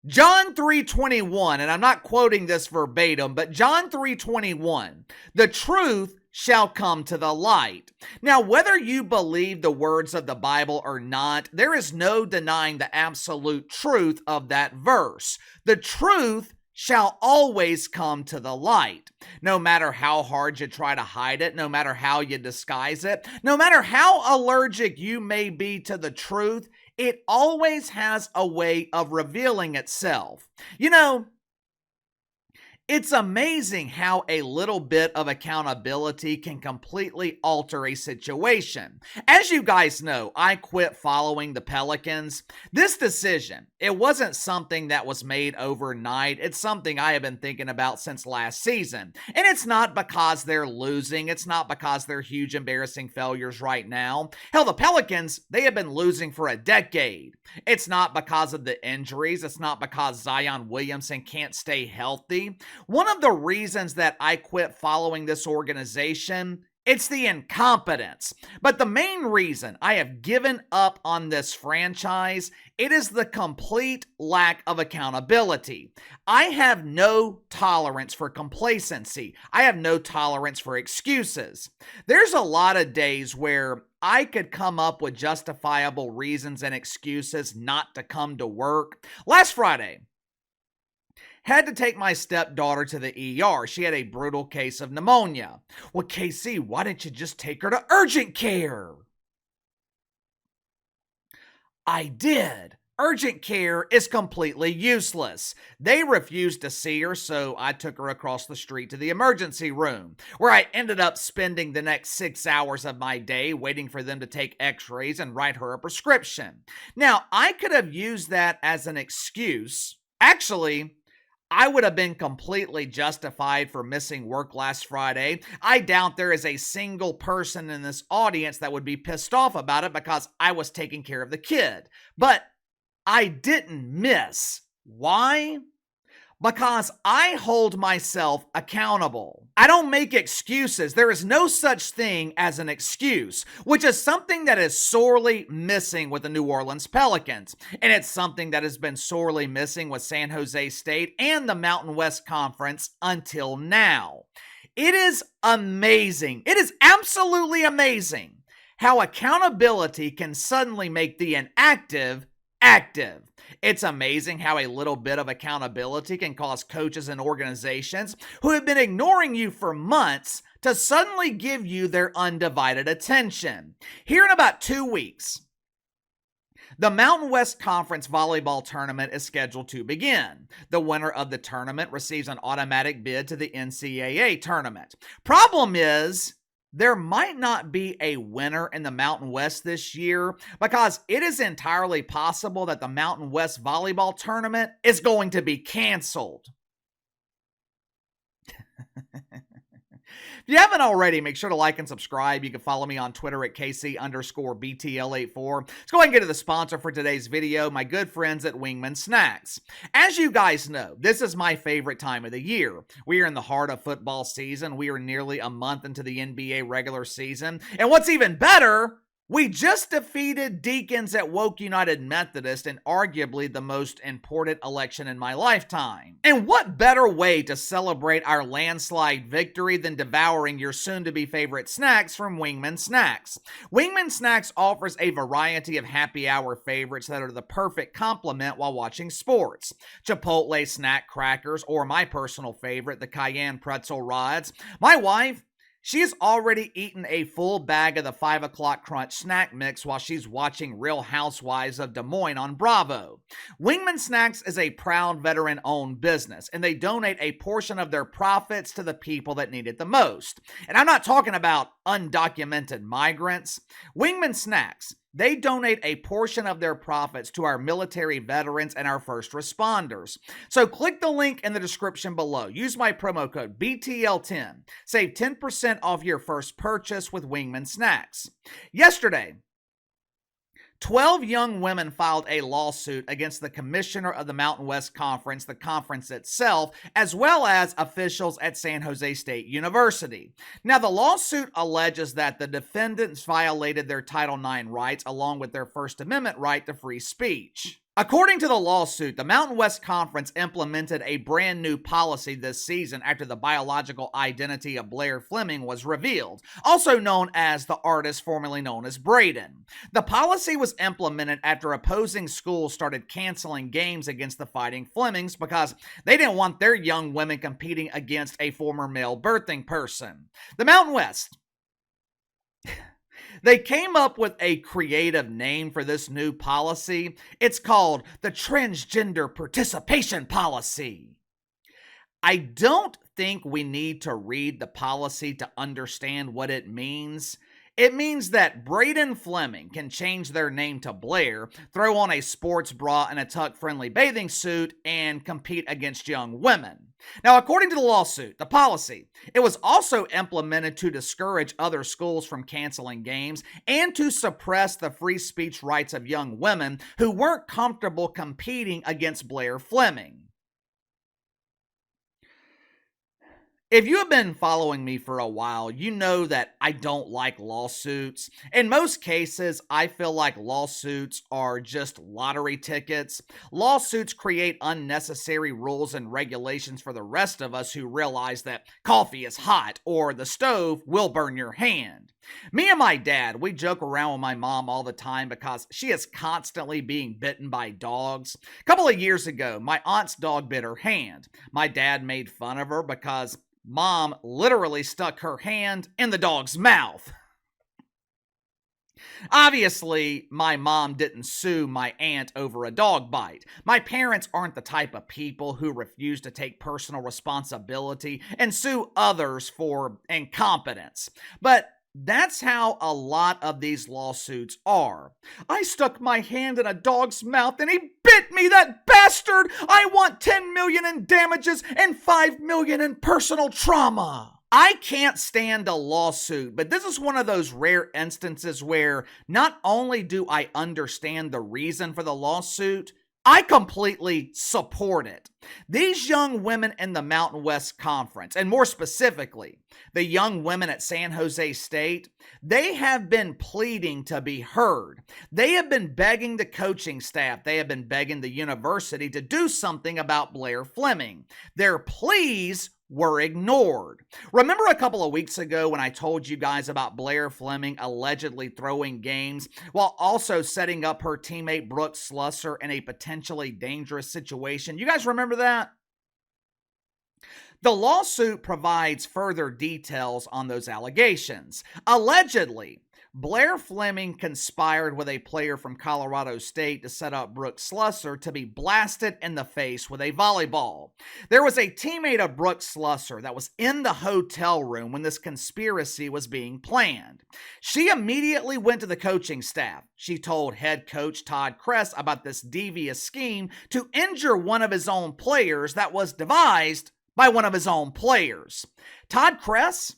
John 3:21, and I'm not quoting this verbatim, but John 3:21, the truth shall come to the light. Now, whether you believe the words of the Bible or not, there is no denying the absolute truth of that verse. The truth shall always come to the light. No matter how hard you try to hide it, no matter how you disguise it, no matter how allergic you may be to the truth, it always has a way of revealing itself. You know, it's amazing how a little bit of accountability can completely alter a situation. As you guys know, I quit following the Pelicans. This decision, it wasn't something that was made overnight. It's something I have been thinking about since last season. And it's not because they're losing. It's not because they're huge, embarrassing failures right now. Hell, the Pelicans, they have been losing for a decade. It's not because of the injuries. It's not because Zion Williamson can't stay healthy. One of the reasons that I quit following this organization, it's the incompetence. But the main reason I have given up on this franchise, it is the complete lack of accountability. I have no tolerance for complacency. I have no tolerance for excuses. There's a lot of days where I could come up with justifiable reasons and excuses not to come to work. Last Friday, had to take my stepdaughter to the ER. She had a brutal case of pneumonia. Well, KC, why didn't you just take her to urgent care? I did. Urgent care is completely useless. They refused to see her, so I took her across the street to the emergency room, where I ended up spending the next 6 hours of my day waiting for them to take x-rays and write her a prescription. Now, I could have used that as an excuse. Actually, I would have been completely justified for missing work last Friday. I doubt there is a single person in this audience that would be pissed off about it because I was taking care of the kid. But I didn't miss. Why? Because I hold myself accountable. I don't make excuses. There is no such thing as an excuse, which is something that is sorely missing with the New Orleans Pelicans. And it's something that has been sorely missing with San Jose State and the Mountain West Conference until now. It is amazing. It is absolutely amazing how accountability can suddenly make the inactive active. It's amazing how a little bit of accountability can cause coaches and organizations who have been ignoring you for months to suddenly give you their undivided attention. Here in about 2 weeks, the Mountain West Conference volleyball tournament is scheduled to begin. The winner of the tournament receives an automatic bid to the NCAA tournament. Problem is, there might not be a winner in the Mountain West this year because it is entirely possible that the Mountain West volleyball tournament is going to be canceled. If you haven't already, make sure to like and subscribe. You can follow me on Twitter at KC_BTL84. Let's go ahead and get to the sponsor for today's video, my good friends at Wingman Snacks. As you guys know, this is my favorite time of the year. We are in the heart of football season. We are nearly a month into the NBA regular season. And what's even better, we just defeated Deacons at Woke United Methodist in arguably the most important election in my lifetime. And what better way to celebrate our landslide victory than devouring your soon-to-be favorite snacks from Wingman Snacks? Wingman Snacks offers a variety of happy hour favorites that are the perfect complement while watching sports. Chipotle snack crackers, or my personal favorite, the Cayenne pretzel rods. My wife, she has already eaten a full bag of the 5 o'clock crunch snack mix while she's watching Real Housewives of Des Moines on Bravo. Wingman Snacks is a proud veteran-owned business, and they donate a portion of their profits to the people that need it the most. And I'm not talking about undocumented migrants. Wingman Snacks, they donate a portion of their profits to our military veterans and our first responders. So click the link in the description below. Use my promo code BTL10. Save 10% off your first purchase with Wingman Snacks. Yesterday, 12 young women filed a lawsuit against the commissioner of the Mountain West Conference, the conference itself, as well as officials at San Jose State University. Now, the lawsuit alleges that the defendants violated their Title IX rights along with their First Amendment right to free speech. According to the lawsuit, the Mountain West Conference implemented a brand new policy this season after the biological identity of Blaire Fleming was revealed, also known as the artist formerly known as Braden. The policy was implemented after opposing schools started canceling games against the Fighting Flemings because they didn't want their young women competing against a former male birthing person. The Mountain West, they came up with a creative name for this new policy. It's called the Transgender Participation Policy. I don't think we need to read the policy to understand what it means. It means that Braden Fleming can change their name to Blaire, throw on a sports bra and a tuck-friendly bathing suit, and compete against young women. Now, according to the lawsuit, the policy, it was also implemented to discourage other schools from canceling games and to suppress the free speech rights of young women who weren't comfortable competing against Blaire Fleming. If you have been following me for a while, you know that I don't like lawsuits. In most cases, I feel like lawsuits are just lottery tickets. Lawsuits create unnecessary rules and regulations for the rest of us who realize that coffee is hot or the stove will burn your hand. Me and my dad, we joke around with my mom all the time because she is constantly being bitten by dogs. A couple of years ago, my aunt's dog bit her hand. My dad made fun of her because Mom literally stuck her hand in the dog's mouth. Obviously, my mom didn't sue my aunt over a dog bite. My parents aren't the type of people who refuse to take personal responsibility and sue others for incompetence. But that's how a lot of these lawsuits are. I stuck my hand in a dog's mouth and he bit me, that bastard! I want $10 million in damages and $5 million in personal trauma. I can't stand a lawsuit, but this is one of those rare instances where not only do I understand the reason for the lawsuit, I completely support it. These young women in the Mountain West Conference, and more specifically, the young women at San Jose State, they have been pleading to be heard. They have been begging the coaching staff, they have been begging the university to do something about Blaire Fleming. Their pleas were ignored. Remember a couple of weeks ago when I told you guys about Blaire Fleming allegedly throwing games while also setting up her teammate Brooke Slusser in a potentially dangerous situation? You guys remember that? The lawsuit provides further details on those allegations. Allegedly, Blaire Fleming conspired with a player from Colorado State to set up Brooke Slusser to be blasted in the face with a volleyball. There was a teammate of Brooke Slusser that was in the hotel room when this conspiracy was being planned. She immediately went to the coaching staff. She told head coach Todd Kress about this devious scheme to injure one of his own players that was devised by one of his own players. Todd Kress,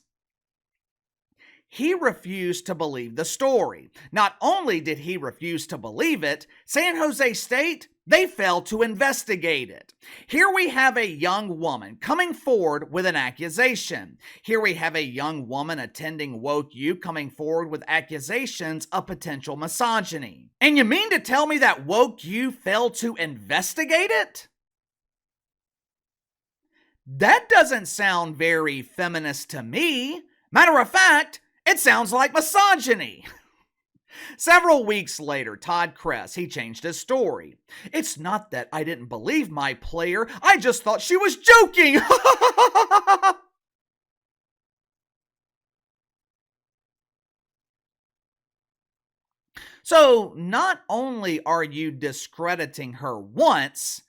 he refused to believe the story. Not only did he refuse to believe it, San Jose State, they failed to investigate it. Here we have a young woman coming forward with an accusation. Here we have a young woman attending Woke U coming forward with accusations of potential misogyny. And you mean to tell me that Woke U failed to investigate it? That doesn't sound very feminist to me. Matter of fact, it sounds like misogyny. Several weeks later, Todd Kress, he changed his story. It's not that I didn't believe my player, I just thought she was joking. So, not only are you discrediting her once,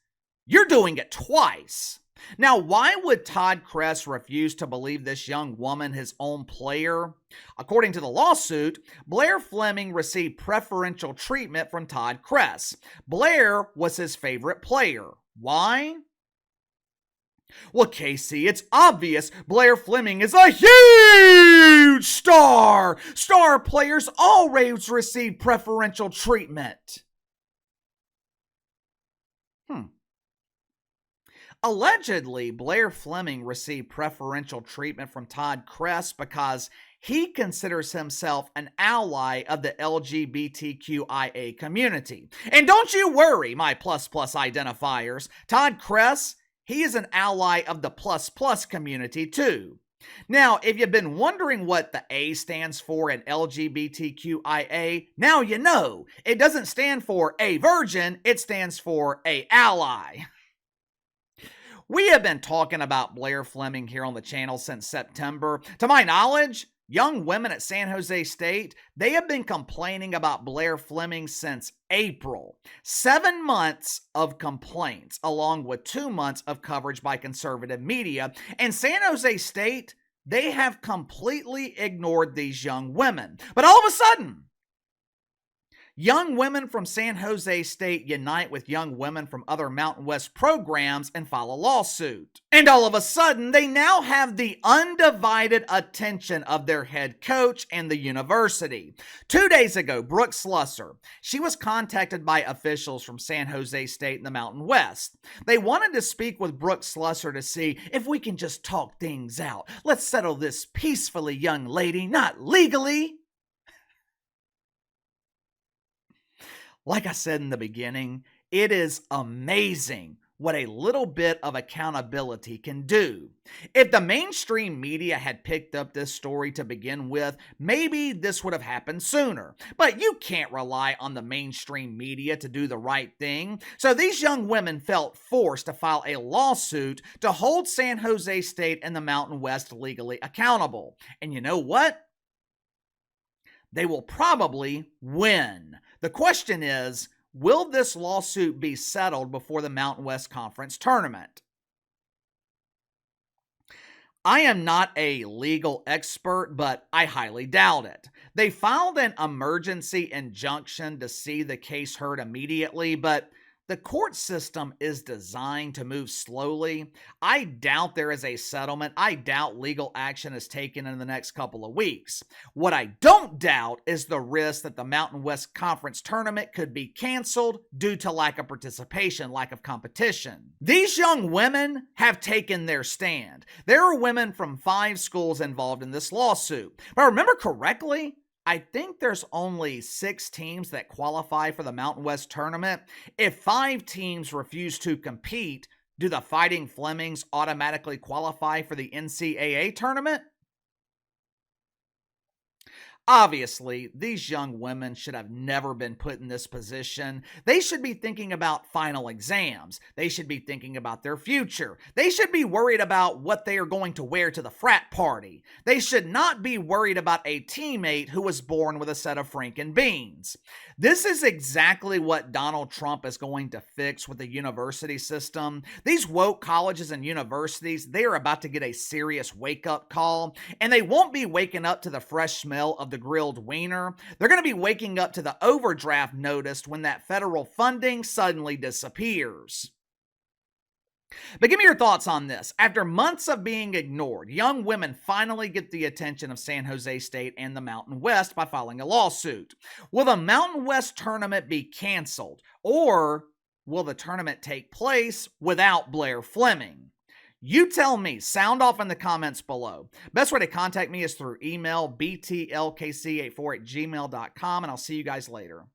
you're doing it twice. Now, why would Todd Kress refuse to believe this young woman his own player? According to the lawsuit, Blaire Fleming received preferential treatment from Todd Kress. Blaire was his favorite player. Why? Well, Casey, it's obvious Blaire Fleming is a huge star. Star players always receive preferential treatment. Allegedly, Blaire Fleming received preferential treatment from Todd Kress because he considers himself an ally of the LGBTQIA community. And don't you worry, my plus plus identifiers. Todd Kress, he is an ally of the plus plus community too. Now, if you've been wondering what the A stands for in LGBTQIA, now you know. It doesn't stand for a virgin, it stands for a ally. We have been talking about Blaire Fleming here on the channel since September. To my knowledge, young women at San Jose State, they have been complaining about Blaire Fleming since April. 7 months of complaints, along with 2 months of coverage by conservative media. And San Jose State, they have completely ignored these young women. But all of a sudden, young women from San Jose State unite with young women from other Mountain West programs and file a lawsuit. And all of a sudden, they now have the undivided attention of their head coach and the university. 2 days ago, Brooke Slusser, she was contacted by officials from San Jose State and the Mountain West. They wanted to speak with Brooke Slusser to see if we can just talk things out. Let's settle this peacefully, young lady, not legally. Like I said in the beginning, it is amazing what a little bit of accountability can do. If the mainstream media had picked up this story to begin with, maybe this would have happened sooner. But you can't rely on the mainstream media to do the right thing. So these young women felt forced to file a lawsuit to hold San Jose State and the Mountain West legally accountable. And you know what? They will probably win. The question is, will this lawsuit be settled before the Mountain West Conference tournament? I am not a legal expert, but I highly doubt it. They filed an emergency injunction to see the case heard immediately, but the court system is designed to move slowly. I doubt there is a settlement. I doubt legal action is taken in the next couple of weeks. What I don't doubt is the risk that the Mountain West Conference tournament could be canceled due to lack of participation, lack of competition. These young women have taken their stand. There are women from 5 schools involved in this lawsuit. If I remember correctly, I think there's only 6 teams that qualify for the Mountain West tournament. If 5 teams refuse to compete, do the Fighting Flemings automatically qualify for the NCAA tournament? Obviously, these young women should have never been put in this position. They should be thinking about final exams. They should be thinking about their future. They should be worried about what they are going to wear to the frat party. They should not be worried about a teammate who was born with a set of Franken beans. This is exactly what Donald Trump is going to fix with the university system. These woke colleges and universities, they are about to get a serious wake-up call, and they won't be waking up to the fresh smell of the grilled wiener. They're going to be waking up to the overdraft notice when that federal funding suddenly disappears. But give me your thoughts on this. After months of being ignored, young women finally get the attention of San Jose State and the Mountain West by filing a lawsuit. Will the Mountain West tournament be canceled, or will the tournament take place without Blaire Fleming? You tell me. Sound off in the comments below. Best way to contact me is through email, btlkc84@gmail.com, and I'll see you guys later.